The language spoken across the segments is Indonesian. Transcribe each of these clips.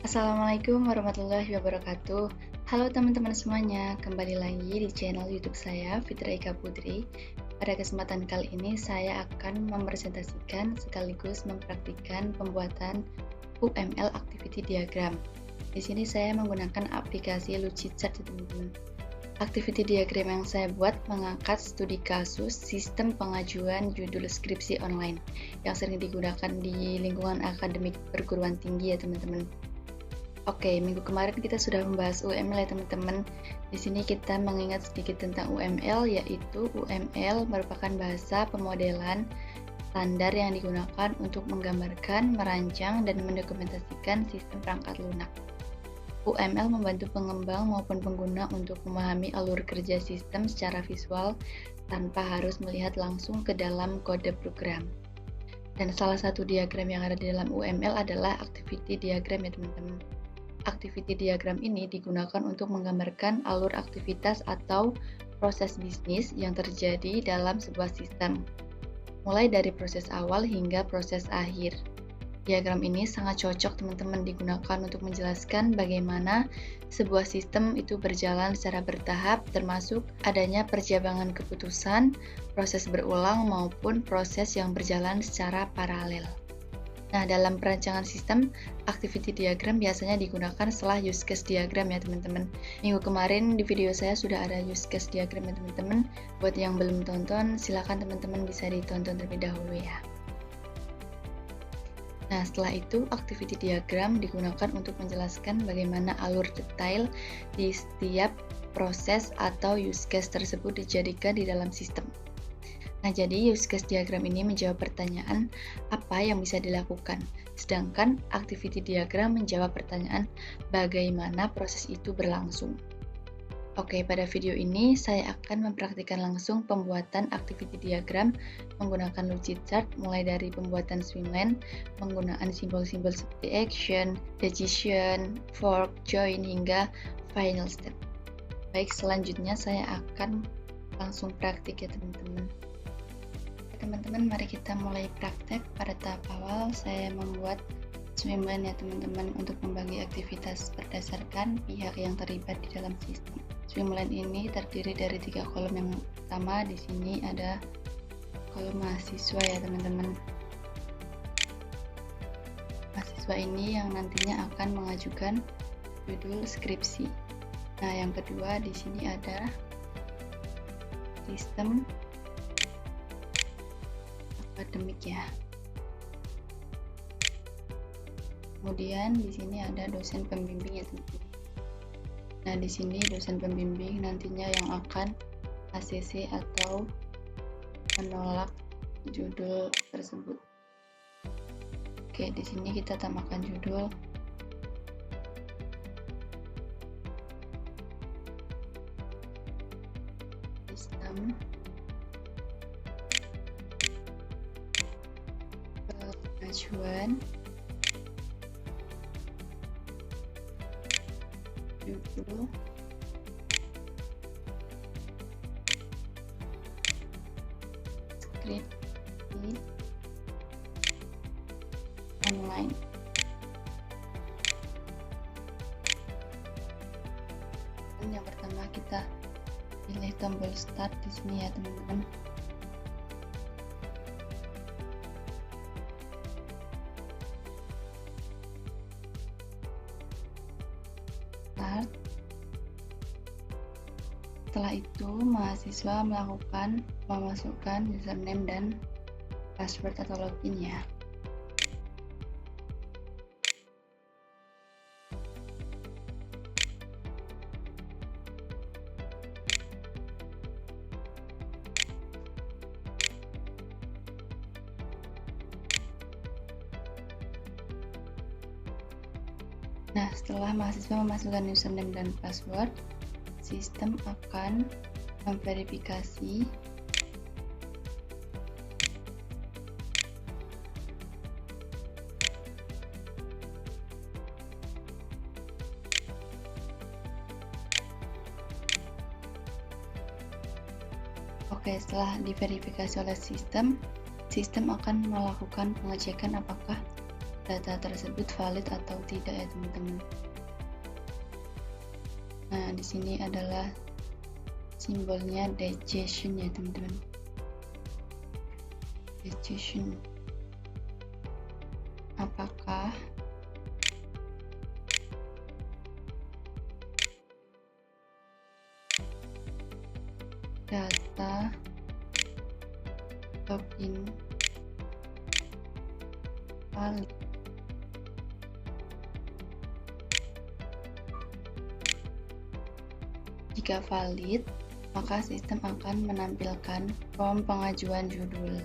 Assalamualaikum warahmatullahi wabarakatuh. Halo teman-teman semuanya, kembali lagi di channel YouTube saya, Fitri Eka Putri. Pada kesempatan kali ini saya akan mempresentasikan sekaligus mempraktikkan pembuatan UML Activity Diagram. Di sini saya menggunakan aplikasi Lucidchart, teman-teman. Activity diagram yang saya buat mengangkat studi kasus sistem pengajuan judul skripsi online yang sering digunakan di lingkungan akademik perguruan tinggi ya teman-teman. Oke, minggu kemarin kita sudah membahas UML ya teman-teman. Di sini kita mengingat sedikit tentang UML, yaitu UML merupakan bahasa pemodelan standar yang digunakan untuk menggambarkan, merancang, dan mendokumentasikan sistem perangkat lunak. UML membantu pengembang maupun pengguna untuk memahami alur kerja sistem secara visual tanpa harus melihat langsung ke dalam kode program. Dan salah satu diagram yang ada di dalam UML adalah activity diagram ya teman-teman. Activity diagram ini digunakan untuk menggambarkan alur aktivitas atau proses bisnis yang terjadi dalam sebuah sistem, mulai dari proses awal hingga proses akhir. Diagram ini sangat cocok teman-teman digunakan untuk menjelaskan bagaimana sebuah sistem itu berjalan secara bertahap, termasuk adanya perjabangan keputusan, proses berulang maupun proses yang berjalan secara paralel. Nah, dalam perancangan sistem, activity diagram biasanya digunakan setelah use case diagram ya teman-teman. Minggu kemarin di video saya sudah ada use case diagram ya teman-teman. Buat yang belum tonton, silakan teman-teman bisa ditonton terlebih dahulu ya. Nah, setelah itu, activity diagram digunakan untuk menjelaskan bagaimana alur detail di setiap proses atau use case tersebut dijadikan di dalam sistem. Nah, jadi use case diagram ini menjawab pertanyaan apa yang bisa dilakukan, sedangkan activity diagram menjawab pertanyaan bagaimana proses itu berlangsung. Oke, pada video ini saya akan mempraktikkan langsung pembuatan activity diagram menggunakan Lucidchart, mulai dari pembuatan swimlane, penggunaan simbol-simbol seperti action, decision, fork, join, hingga final step. Baik, selanjutnya saya akan langsung praktik ya teman-teman. Teman-teman, mari kita mulai praktek. Pada tahap awal saya membuat swimlane ya teman-teman untuk membagi aktivitas berdasarkan pihak yang terlibat di dalam sistem. Swimlane ini terdiri dari 3 kolom. Yang pertama di sini ada kolom mahasiswa ya teman-teman. Mahasiswa ini yang nantinya akan mengajukan judul skripsi. Nah, yang kedua di sini ada sistem akademik ya. Kemudian di sini ada dosen pembimbing ya teman-teman. Nah, di sini dosen pembimbing nantinya yang akan ACC atau menolak judul tersebut. Oke, di sini kita tambahkan judul sistem pengajuan judul skripsi online. Dan yang pertama kita pilih tombol start di sini ya teman-teman. Start. Setelah itu, mahasiswa memasukkan username dan password atau login ya. Nah, setelah mahasiswa memasukkan username dan password, sistem akan memverifikasi Oke, setelah diverifikasi oleh sistem akan melakukan pengecekan apakah data tersebut valid atau tidak ya teman-teman. Nah, di sini adalah simbolnya digestion ya teman-teman. Digestion. Apakah data login valid? Jika valid, maka sistem akan menampilkan form pengajuan judul.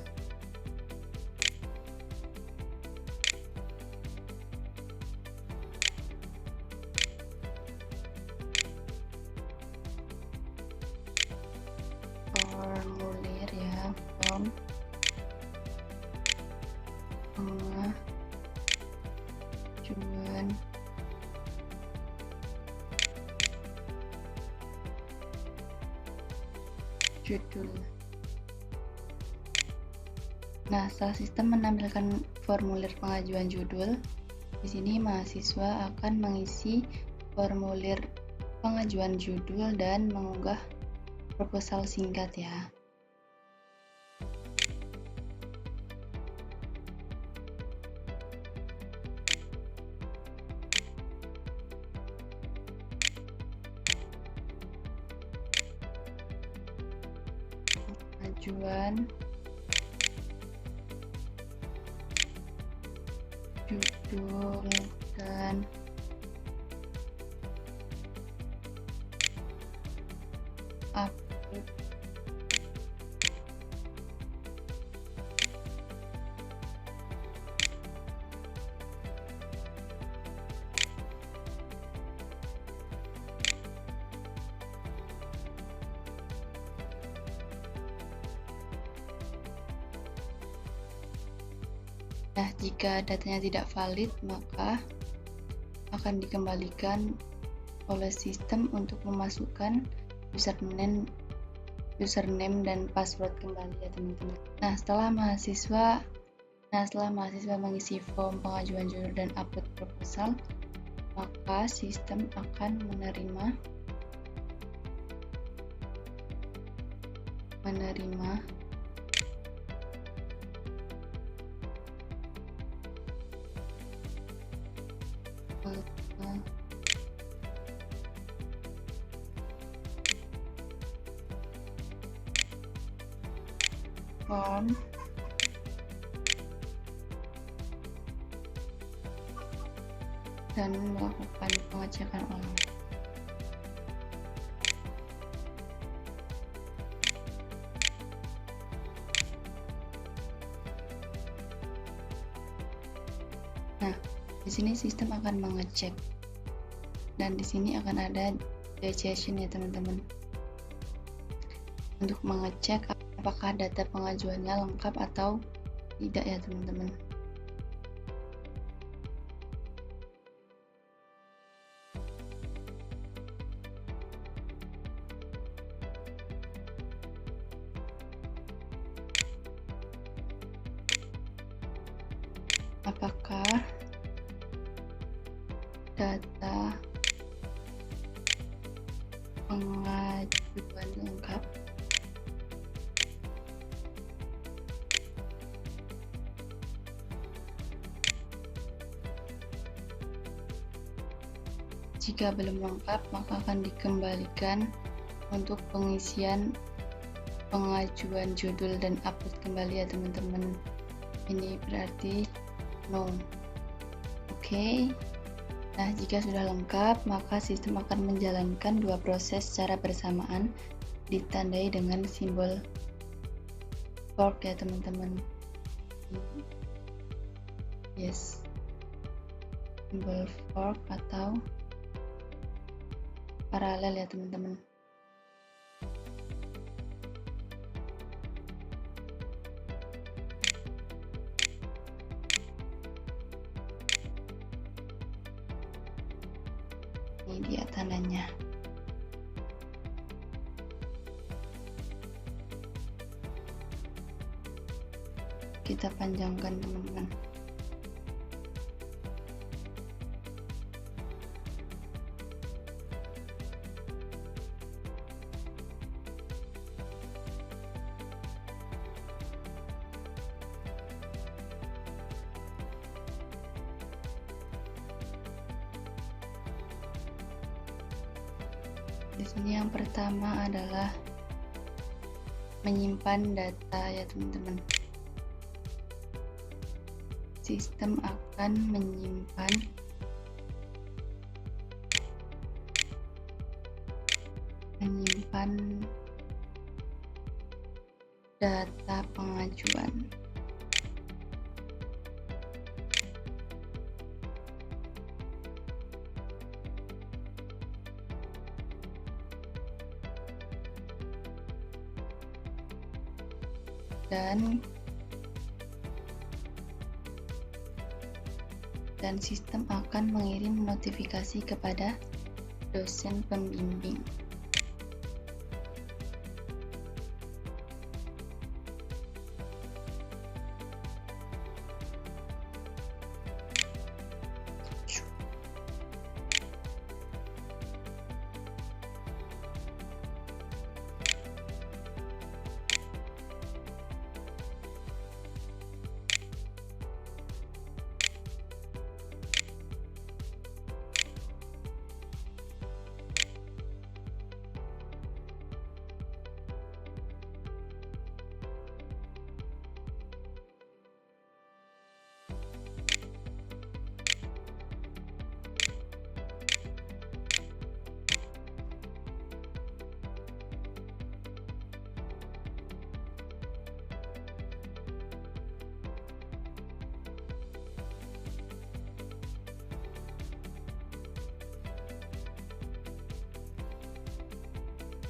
Formulir ya, form pengajuan judul. Nah, setelah sistem menampilkan formulir pengajuan judul, di sini mahasiswa akan mengisi formulir pengajuan judul dan mengunggah proposal singkat ya. Pengajuan judul dan upload Nah, jika datanya tidak valid, maka akan dikembalikan oleh sistem untuk memasukkan username dan password kembali ya teman-teman. Nah, setelah mahasiswa mengisi form pengajuan judul dan upload proposal, maka sistem akan menerima form dan melakukan pengecekan ulang. Nah, di sini sistem akan mengecek, dan di sini akan ada digestion ya teman-teman, untuk mengecek apakah data pengajuannya lengkap atau tidak ya teman-teman. Apakah data pengajuan lengkap? Jika belum lengkap, maka akan dikembalikan untuk pengisian pengajuan judul dan upload kembali ya teman-teman. Ini berarti no. Oke. Nah, jika sudah lengkap, maka sistem akan menjalankan dua proses secara bersamaan, ditandai dengan simbol fork ya teman-teman. Yes, simbol fork atau paralel ya teman-teman. Ini dia tandanya. Kita panjangkan teman-teman. Di sini yang pertama adalah menyimpan data ya teman-teman. Sistem akan menyimpan data pengajuan. Dan sistem akan mengirim notifikasi kepada dosen pembimbing.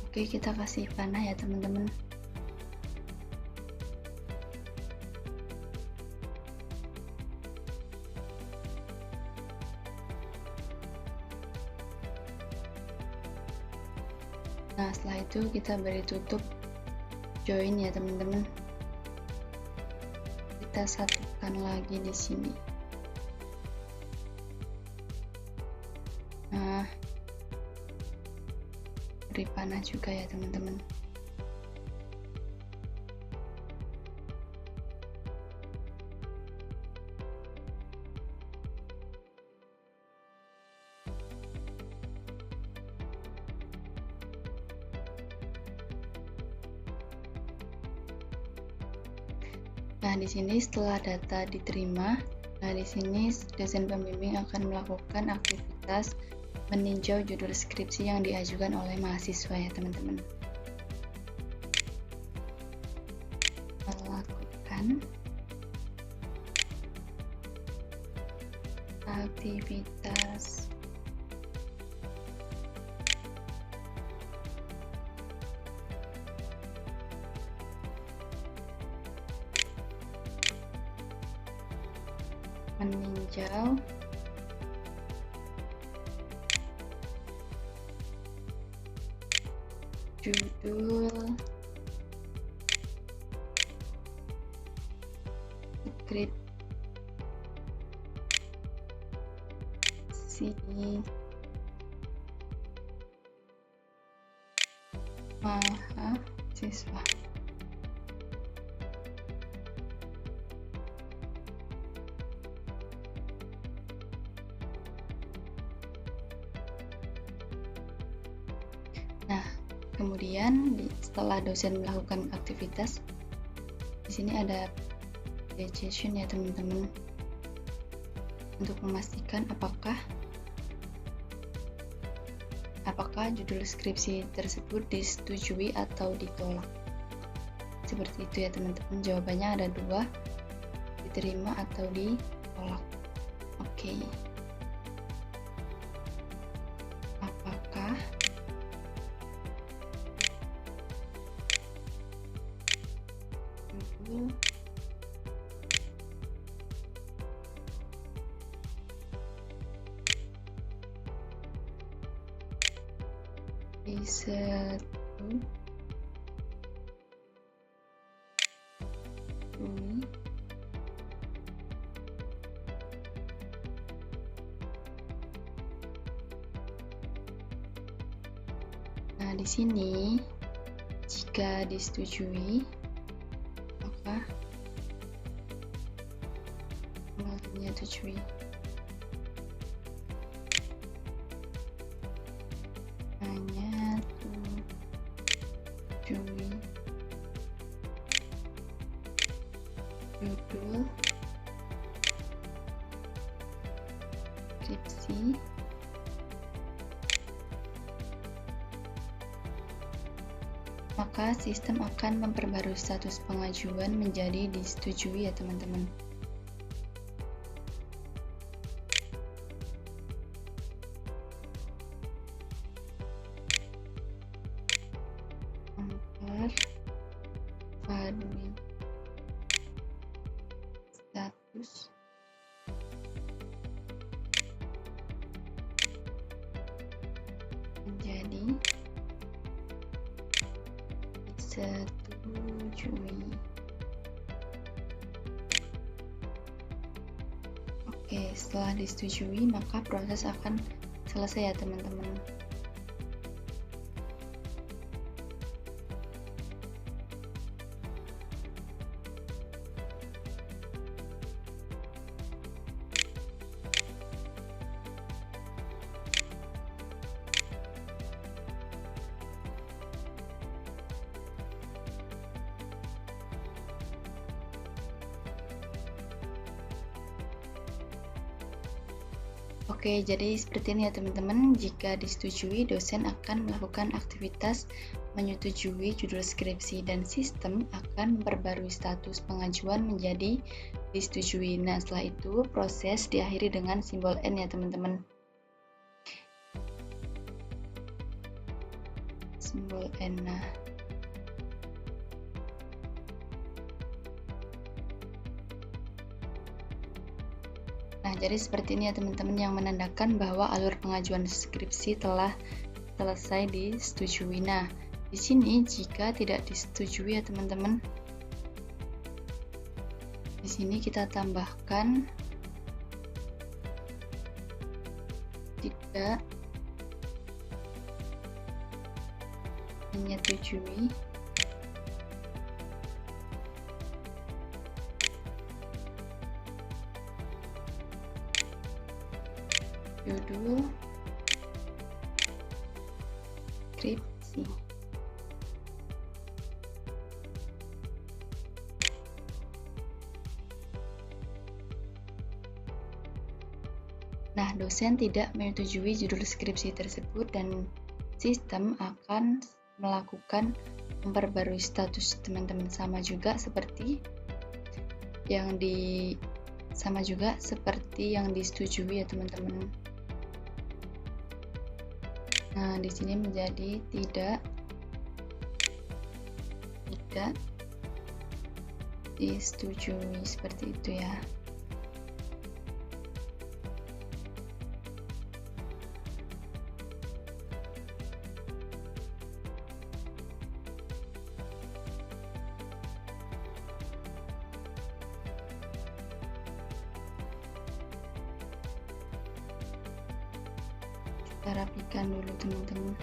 Oke, kita kasih panah ya teman-teman. Nah, setelah itu kita beri tutup join ya teman-teman. Kita satukan lagi di sini. Nah, beri panah juga ya teman-teman. Nah, di sini setelah data diterima, nah di sini dosen pembimbing akan melakukan aktivitas meninjau judul skripsi yang diajukan oleh mahasiswa ya teman-teman. Melakukan aktivitas meninjau judul skripsi mahasiswa. Nah, kemudian setelah dosen melakukan aktivitas, di sini ada digestion ya teman-teman, untuk memastikan apakah judul skripsi tersebut disetujui atau ditolak. Seperti itu ya teman-teman. Jawabannya ada dua, diterima atau ditolak. Oke. Apakah judul disetujui Nah, di sini jika disetujui, maka menyetujui. Menyetujui. maka sistem akan memperbarui status pengajuan menjadi disetujui ya teman-teman. Memperbarui status menjadi disetujui. Oke, setelah disetujui maka proses akan selesai ya teman-teman. Oke, jadi seperti ini ya teman-teman. Jika disetujui, dosen akan melakukan aktivitas menyetujui judul skripsi dan sistem akan memperbarui status pengajuan menjadi disetujui. Nah, setelah itu proses diakhiri dengan simbol N ya teman-teman. Simbol N. Nah, jadi seperti ini ya teman-teman, yang menandakan bahwa alur pengajuan skripsi telah selesai disetujui. Nah, di sini jika tidak disetujui ya teman-teman, di sini kita tambahkan tidak menyetujui judul skripsi. Nah, dosen tidak menyetujui judul skripsi tersebut dan sistem akan melakukan memperbarui status teman-teman, sama juga seperti yang disetujui ya teman-teman. Nah, di sini menjadi tidak disetujui, seperti itu ya. Kita rapikan dulu teman-teman.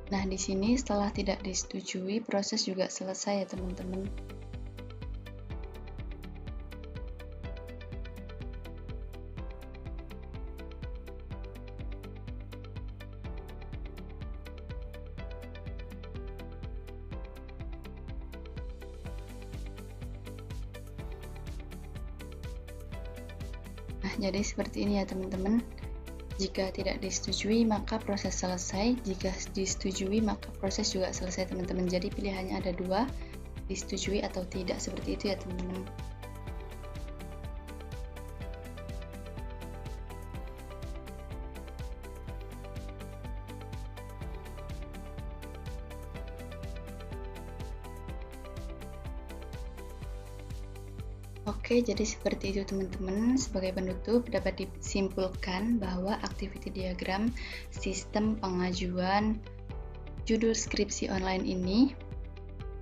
Nah, di sini setelah tidak disetujui, proses juga selesai ya teman-teman. Nah, jadi seperti ini ya teman-teman. Jika tidak disetujui maka proses selesai, jika disetujui maka proses juga selesai teman-teman. Jadi pilihannya ada dua, disetujui atau tidak, seperti itu ya teman-teman. Oke, jadi seperti itu teman-teman. Sebagai penutup, dapat disimpulkan bahwa activity diagram sistem pengajuan judul skripsi online ini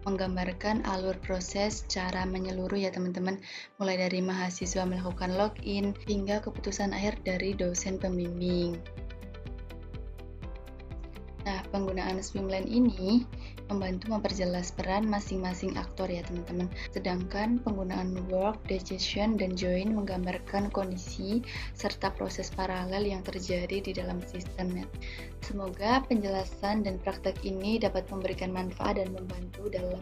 menggambarkan alur proses cara menyeluruh ya teman-teman, mulai dari mahasiswa melakukan login hingga keputusan akhir dari dosen pembimbing. Nah, Penggunaan swimlane ini membantu memperjelas peran masing-masing aktor ya teman-teman. Sedangkan penggunaan work, decision, dan join menggambarkan kondisi serta proses paralel yang terjadi di dalam sistemnya. Semoga penjelasan dan praktek ini dapat memberikan manfaat dan membantu dalam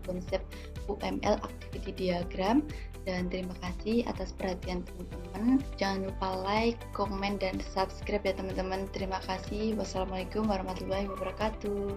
konsep UML Activity Diagram. Dan terima kasih atas perhatian teman-teman. Jangan lupa like, komen, dan subscribe ya teman-teman. Terima kasih. Wassalamualaikum warahmatullahi wabarakatuh.